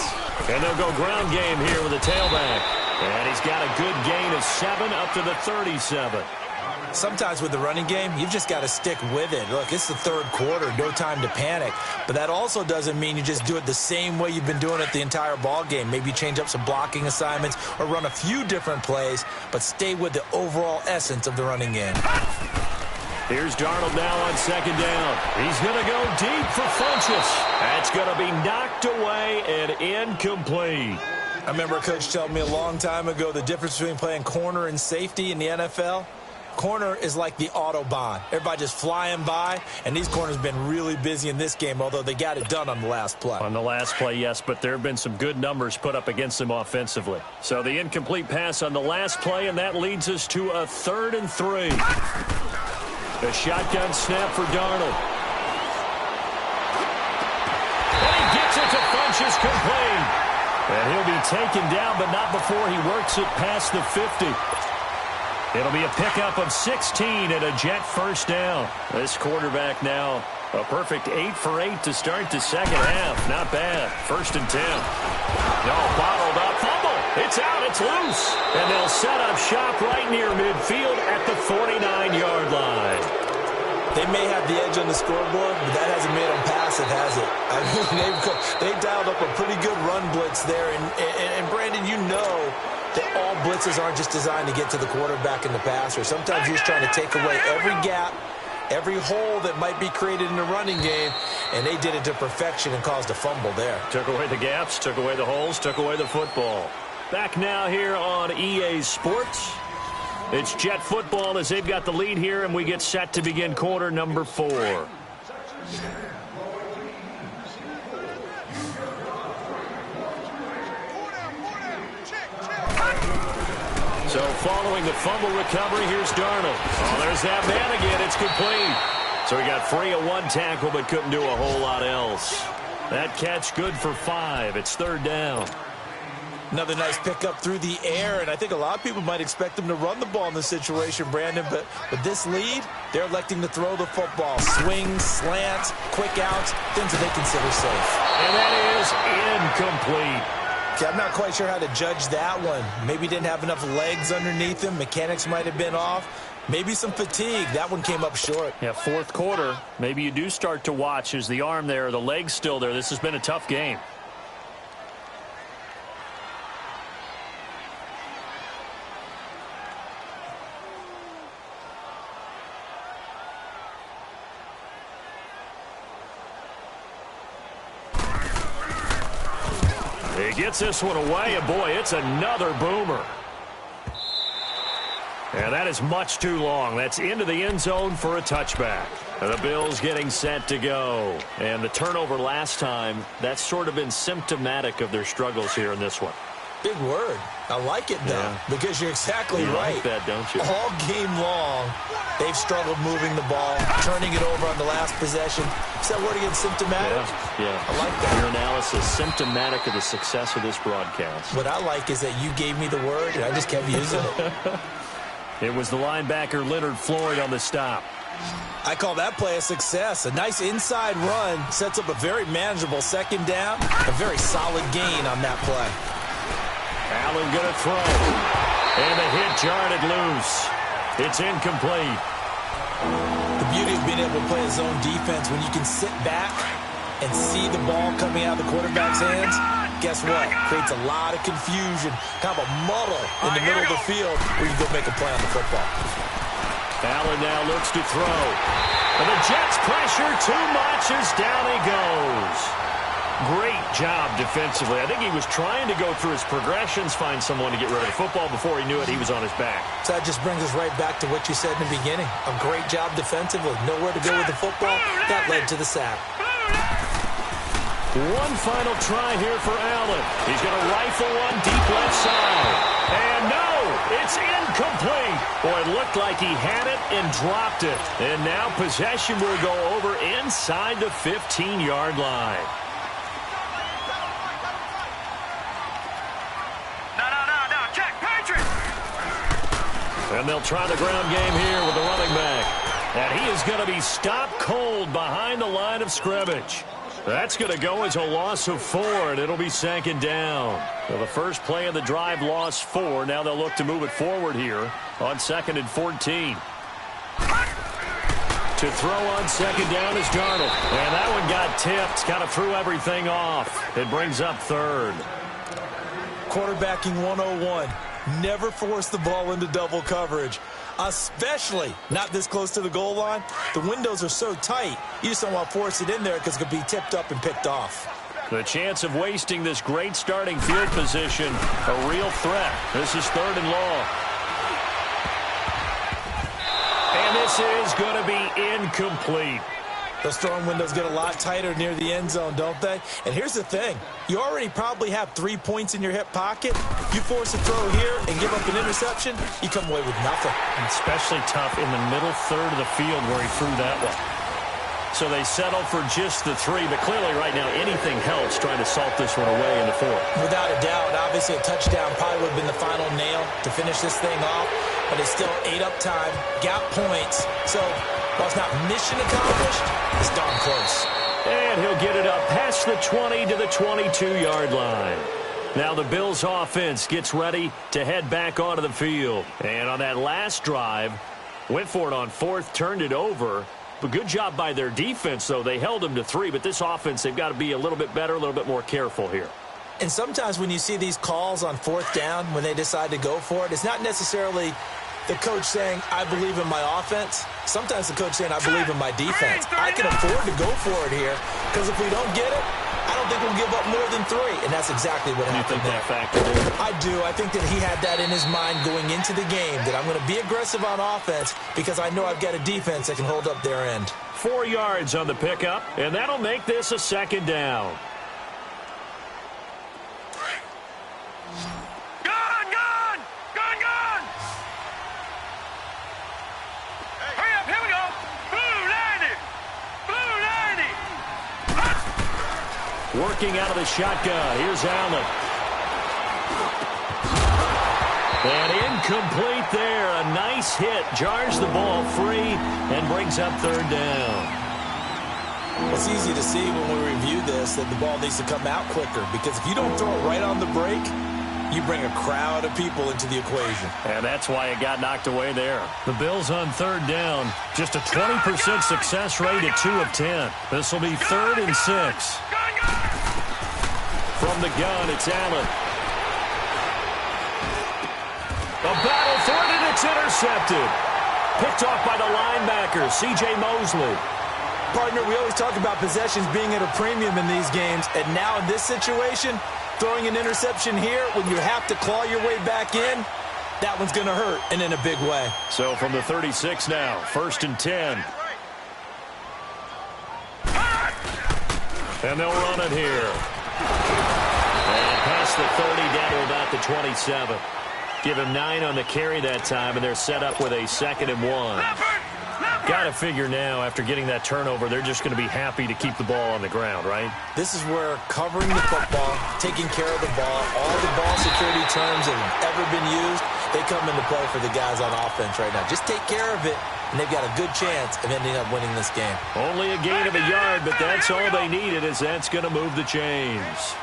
And they'll go ground game here with a tailback. And he's got a good gain of 7 up to the 37. Sometimes with the running game, you've just got to stick with it. Look, it's the 3rd quarter, no time to panic. But that also doesn't mean you just do it the same way you've been doing it the entire ball game. Maybe change up some blocking assignments or run a few different plays, but stay with the overall essence of the running game. Here's Darnold now on 2nd down. He's going to go deep for Funchess. That's going to be knocked away and incomplete. I remember a coach telling me a long time ago the difference between playing corner and safety in the NFL. Corner is like the Autobahn. Everybody just flying by, and these corners have been really busy in this game, although they got it done on the last play. On the last play, yes, but there have been some good numbers put up against them offensively. So the incomplete pass on the last play, and that leads us to a 3rd and 3. The shotgun snap for Darnold. And he gets it to Funchess complete. And he'll be taken down, but not before he works it past the 50. It'll be a pickup of 16 and a Jet 1st down. This quarterback now, a perfect 8 for 8 to start the 2nd half. Not bad. 1st and 10. No, bottled up. Fumble. It's out. It's loose. And they'll set up shop right near midfield at the 49-yard line. They may have the edge on the scoreboard, but that hasn't made them passive, has it? I mean, they've dialed up a pretty good run blitz there. And Brandon, you know that all blitzes aren't just designed to get to the quarterback and the passer. Sometimes you're just trying to take away every gap every hole that might be created in the running game, and they did it to perfection and caused a fumble there. Took away the gaps, took away the holes, took away the football. Back now here on EA Sports. It's Jet football as they've got the lead here, and we get set to begin quarter number 4. So following the fumble recovery, here's Darnold. Oh, there's that man again. It's complete. So he got free of one tackle but couldn't do a whole lot else. That catch good for 5. It's 3rd down. Another nice pickup through the air, and I think a lot of people might expect them to run the ball in this situation, Brandon, but with this lead, they're electing to throw the football. Swings, slants, quick outs, things that they consider safe. And that is incomplete. Okay, I'm not quite sure how to judge that one. Maybe didn't have enough legs underneath him. Mechanics might have been off. Maybe some fatigue. That one came up short. Yeah, 4th quarter. Maybe you do start to watch. Is the arm there, the leg's still there? This has been a tough game. He gets this one away, and boy, it's another boomer. And that is much too long. That's into the end zone for a touchback. And the Bills getting set to go. And the turnover last time, that's sort of been symptomatic of their struggles here in this one. Big word. I like it, though, because you're exactly right. Like that, don't you? All game long, they've struggled moving the ball, turning it over on the last possession. Is that word again, symptomatic? Yeah. I like that. Your analysis, symptomatic of the success of this broadcast. What I like is that you gave me the word, and I just kept using it. It was the linebacker Leonard Floyd on the stop. I call that play a success. A nice inside run sets up a very manageable 2nd down. A very solid gain on that play. Allen going to throw. And the hit jarred it loose. It's incomplete. The beauty of being able to play a zone defense when you can sit back and see the ball coming out of the quarterback's hands, guess what? Creates a lot of confusion, kind of a muddle in the middle of the field where you go make a play on the football. Allen now looks to throw. And the Jets pressure too much as down he goes. Great job defensively. I think he was trying to go through his progressions, find someone to get rid of the football. Before he knew it, he was on his back. So that just brings us right back to what you said in the beginning. A great job defensively. Nowhere to go with the football. That led to the sack. One final try here for Allen. He's going to rifle one deep left side. And no, it's incomplete. Boy, it looked like he had it and dropped it. And now possession will go over inside the 15-yard line. And they'll try the ground game here with the running back. And he is going to be stopped cold behind the line of scrimmage. That's going to go as a loss of 4, and it'll be 2nd down. So the first play of the drive lost 4. Now they'll look to move it forward here on 2nd and 14. To throw on 2nd down is Darnold. And that one got tipped, kind of threw everything off. It brings up 3rd. Quarterbacking 101. Never force the ball into double coverage, especially not this close to the goal line. The windows are so tight, you just don't want to force it in there because it could be tipped up and picked off. The chance of wasting this great starting field position, a real threat. This is 3rd and long. And this is going to be incomplete. Those throwing windows get a lot tighter near the end zone, don't they? And here's the thing. You already probably have 3 points in your hip pocket. You force a throw here and give up an interception, you come away with nothing. Especially tough in the middle third of the field where he threw that one. So they settle for just the 3, but clearly right now anything helps trying to salt this one away in the 4th. Without a doubt, obviously a touchdown probably would have been the final nail to finish this thing off, but it's still ate up time, got points, so while it's not mission accomplished, it's darn close. And he'll get it up past the 20 to the 22-yard line. Now the Bills offense gets ready to head back onto the field. And on that last drive, went for it on 4th, turned it over. But good job by their defense, though. They held them to 3, but this offense, they've got to be a little bit better, a little bit more careful here. And sometimes when you see these calls on 4th down, when they decide to go for it, it's not necessarily The coach saying, I believe in my offense. Sometimes the coach saying, I believe in my defense. I can afford to go for it here because if we don't get it, I don't think we'll give up more than 3. And that's exactly what happened there. You think that factored in? I do. I think that he had that in his mind going into the game, that I'm going to be aggressive on offense because I know I've got a defense that can hold up their end. 4 yards on the pickup, and that'll make this a 2nd down. Working out of the shotgun. Here's Allen. And incomplete there. A nice hit. Jars the ball free and brings up 3rd down. It's easy to see when we review this that the ball needs to come out quicker because if you don't throw it right on the break, you bring a crowd of people into the equation. And that's why it got knocked away there. The Bills on 3rd down. Just a 20% success rate at 2 of 10. This will be 3rd and 6. From the gun, it's Allen. A battle for it, and it's intercepted. Picked off by the linebacker, C.J. Mosley. Partner, we always talk about possessions being at a premium in these games, and now in this situation, throwing an interception here when you have to claw your way back in, that one's going to hurt, and in a big way. So from the 36 now, 1st and 10. And they'll run it here. And past the 30 down to about the 27. Give him 9 on the carry that time, and they're set up with a 2nd and 1. Got to figure now, after getting that turnover, they're just going to be happy to keep the ball on the ground, right? This is where covering the football, taking care of the ball, all the ball security terms that have ever been used, they come into play for the guys on offense right now. Just take care of it, and they've got a good chance of ending up winning this game. Only a gain of a yard, but that's all they needed, as that's going to move the chains.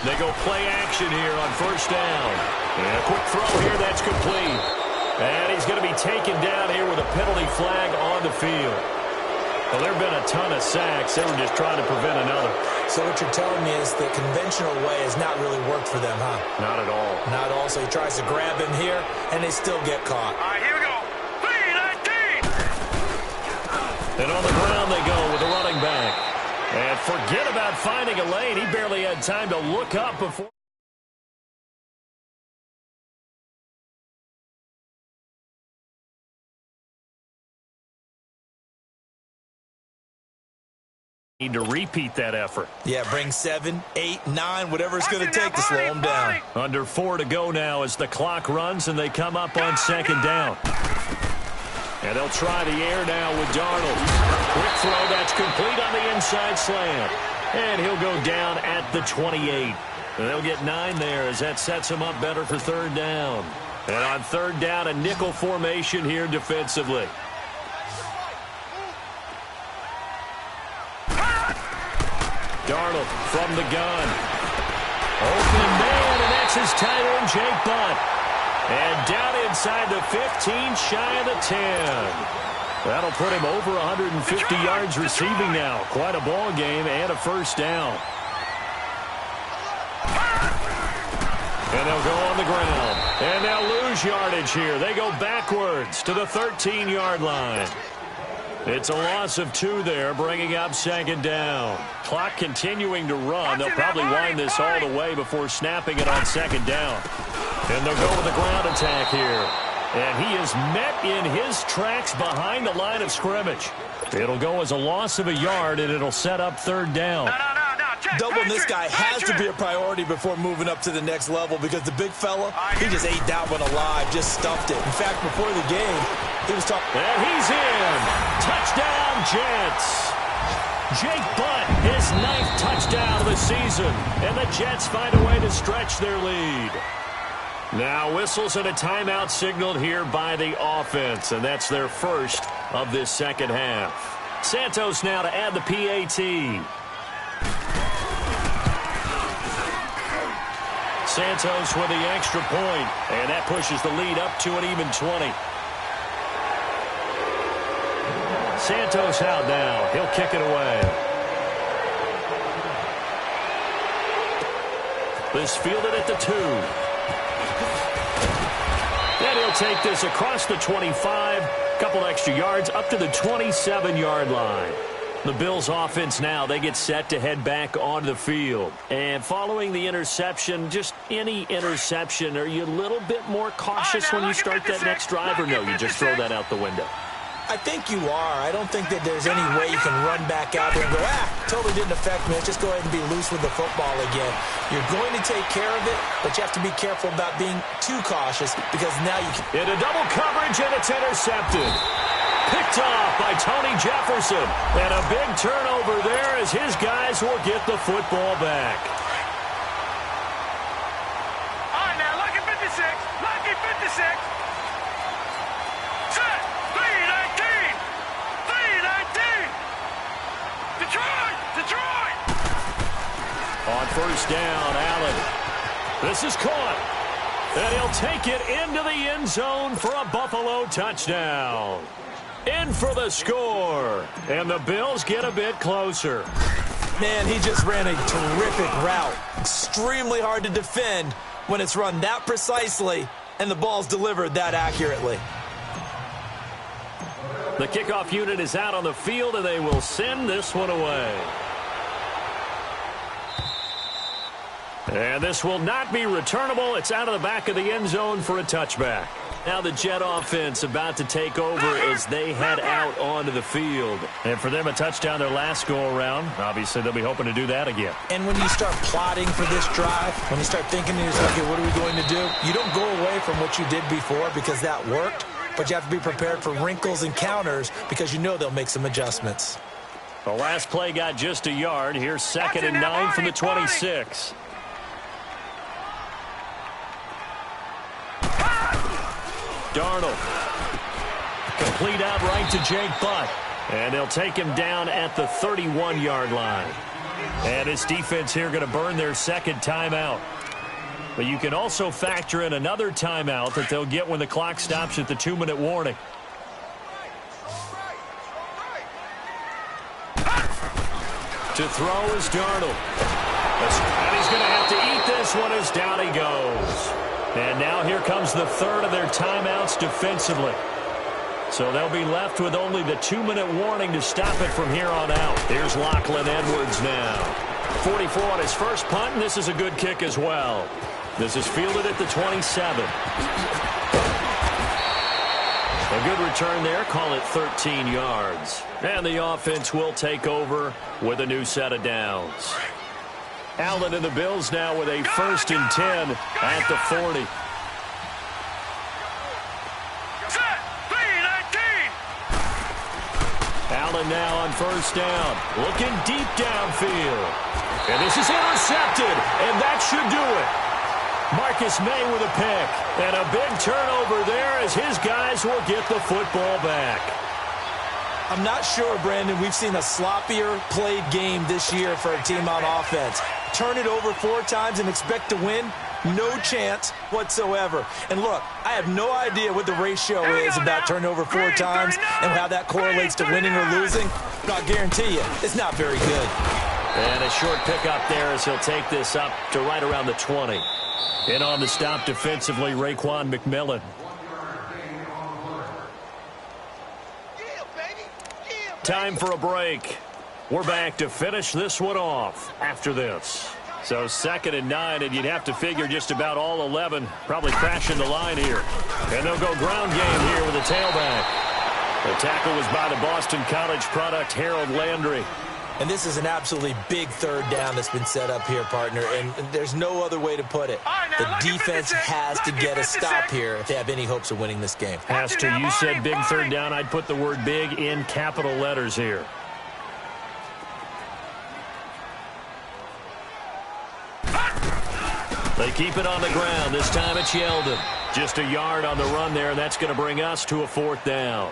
They go play action here on 1st down. And a quick throw here, that's complete. And he's going to be taken down here with a penalty flag on the field. Well, there have been a ton of sacks. They were just trying to prevent another. So what you're telling me is the conventional way has not really worked for them, huh? Not at all. Not at all. So he tries to grab him here, and they still get caught. All right, here we go. 3-19. And on the ground they go with the running back. And forget about finding a lane. He barely had time to look up before. Need to repeat that effort. Yeah, bring 7, 8, 9, whatever it's going to take to slow him down. Under 4 to go now as the clock runs and they come up on 2nd down. And they'll try the air now with Darnold. Quick throw, that's complete on the inside slant. And he'll go down at the 28. And they'll get 9 there as that sets him up better for 3rd down. And on 3rd down, a nickel formation here defensively. Darnold from the gun. Open man, and that's his tight end, Jake Butt. And down inside the 15, shy of the 10. That'll put him over 150 yards receiving now. Quite a ball game and a 1st down. And they'll go on the ground. And they'll lose yardage here. They go backwards to the 13-yard line. It's a loss of 2 there, bringing up 2nd down. Clock continuing to run. They'll probably wind this all the way before snapping it on 2nd down. And they'll go with the ground attack here. And he is met in his tracks behind the line of scrimmage. It'll go as a loss of a yard, and it'll set up 3rd down. Doubling this guy has to be a priority before moving up to the next level because the big fella, he just ate that one alive, just stuffed it. In fact, before the game, he was talking. And he's in. Touchdown, Jets. Jake Butt, his 9th touchdown of the season. And the Jets find a way to stretch their lead. Now whistles and a timeout signaled here by the offense. And that's their first of this 2nd half. Santos now to add the PAT. Santos with the extra point, and that pushes the lead up to an even 20. Santos out now. He'll kick it away. This fielded at the 2. take this across the 25, a couple extra yards up to the 27-yard line. The Bills offense now, they get set to head back onto the field. And following the interception, just any interception, are you a little bit more cautious when you start that next drive, or no, you just throw that out the window? I think you are. I don't think that there's any way you can run back out there and go, totally didn't affect me. Let's just go ahead and be loose with the football again. You're going to take care of it, but you have to be careful about being too cautious because now you can. Into double coverage, and it's intercepted. Picked off by Tony Jefferson. And a big turnover there as his guys will get the football back. All right, now, lucky 56. Lucky 56. Set. 319. 319. Detroit. Detroit. On first down, Allen. This is caught. And he'll take it into the end zone for a Buffalo touchdown. In for the score. And the Bills get a bit closer. Man, he just ran a terrific route. Extremely hard to defend when it's run that precisely and the ball's delivered that accurately. The kickoff unit is out on the field, and they will send this one away. And this will not be returnable. It's out of the back of the end zone for a touchback. Now the Jet offense about to take over as they head out onto the field. And for them, a touchdown their last go-around. Obviously, they'll be hoping to do that again. And when you start plotting for this drive, when you start thinking to yourself, okay, what are we going to do? You don't go away from what you did before because that worked, but you have to be prepared for wrinkles and counters because you know they'll make some adjustments. The last play got just a yard. Here's 2nd and 9 from the 26. Darnold. Complete out right to Jake Butt. And they'll take him down at the 31-yard line. And his defense here going to burn their second timeout. But you can also factor in another timeout that they'll get when the clock stops at the 2-minute warning. To throw is Darnold. And he's going to have to eat this one as down he goes. And now here comes the third of their timeouts defensively. So they'll be left with only the 2-minute warning to stop it from here on out. Here's Lachlan Edwards now. 44 on his first punt, and this is a good kick as well. This is fielded at the 27. A good return there, call it 13 yards. And the offense will take over with a new set of downs. Allen and the Bills now with a 1st and 10 at the 40. Set. 319. Allen now on first down. Looking deep downfield. And this is intercepted. And that should do it. Marcus May with a pick. And a big turnover there as his guys will get the football back. I'm not sure, Brandon, we've seen a sloppier played game this year for a team on offense. Turn it over 4 times and expect to win? No chance whatsoever. And look, I have no idea what the ratio is about turning over 4 times and how that correlates to winning or losing. But I'll guarantee you, it's not very good. And a short pickup there as he'll take this up to right around the 20. And on the stop defensively, Raekwon McMillan. Time for a break. We're back to finish this one off after this. So 2nd and 9, and you'd have to figure just about all 11 probably crashing the line here. And they'll go ground game here with a tailback. The tackle was by the Boston College product, Harold Landry. And this is an absolutely big 3rd down that's been set up here, partner, and there's no other way to put it. The defense has to get a stop here if they have any hopes of winning this game. Has to. You said big 3rd down. I'd put the word big in capital letters here. They keep it on the ground. This time it's Yeldon. Just a yard on the run there, and that's going to bring us to a 4th down.